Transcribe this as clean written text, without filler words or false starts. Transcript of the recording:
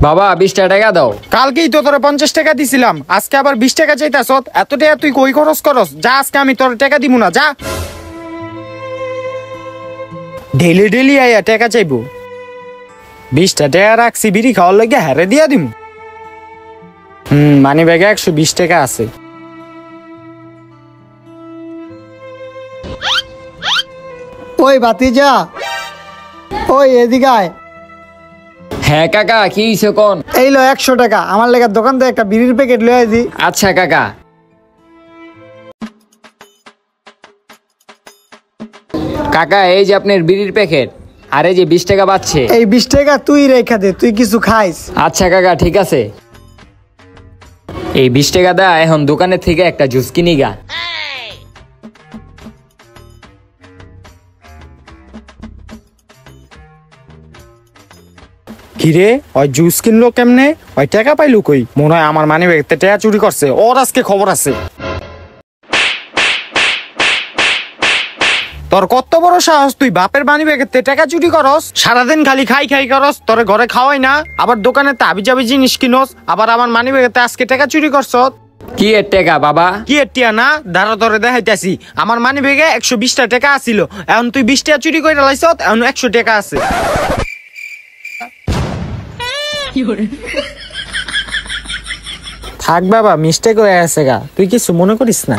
বাবা 20 টাকা দাও। কালকেই তো তোরে 50 টাকা দিছিলাম, আজকে আবার 20 টাকা চাইতাছ? এত টাকা তুই কই খরচ করস? যা, আজকে আমি তোর টাকা দিব না, যা। ডেলি ডেলি আইয়া টাকা চাইবো? 20 টাকা রাখছি বিড়ি খাওয়ার লাগে, হারে দিয়া দিমু। মানি ব্যাগে 120 টাকা আছে। ওই ভাতিজা, ওই এদিকে আয়। হ্যাঁ কাকা, কি হইছে কোন? এই লো 100 টাকা, আমার লেগে দোকান থেকে একটা বিড়ির প্যাকেট লয়ে আইছি। আচ্ছা কাকা। কাকা এই যে আপনার বিড়ির প্যাকেট, আর এই যে 20 টাকা পাচ্ছে। এই 20 টাকা তুই রেখা দে, তুই কিছু খাইস। আচ্ছা কাকা ঠিক আছে। এই 20 টাকা দা, এখন দোকানের থেকে একটা জুস কিনি গা। কিরে, ওই জুস কিনলো কেমনে? ওই টাকা পাইলো কই? মনে হয় আমার মানি ব্যাগতে টাকা চুরি করছে, ওর আজকে খবর আছে। তোর কত বড় সাহস, তুই বাপের মানি ব্যাগতে টাকা চুরি করস? সারাদিন খালি খাই খাই করস, তোরে ঘরে খাওয়াই না, আবার দোকানে তাবি জাবি জিনিস কিনস, আবার আমার মানি ব্যাগতে আজকে টাকা চুরি করছ। কি এর টাকা বাবা? কি এটিয়া না, দাঁড়া তোরে দেখাইতেছি। আমার মানি ব্যাগে 120 টাকা আছিল, এখন তুই 20 টাকা চুরি করে লাইছ, এখন 100 টাকা আছে। থাক বাবা, মিস্টেক হয়ে গেছে গা, তুই কিছু মনে করিস না।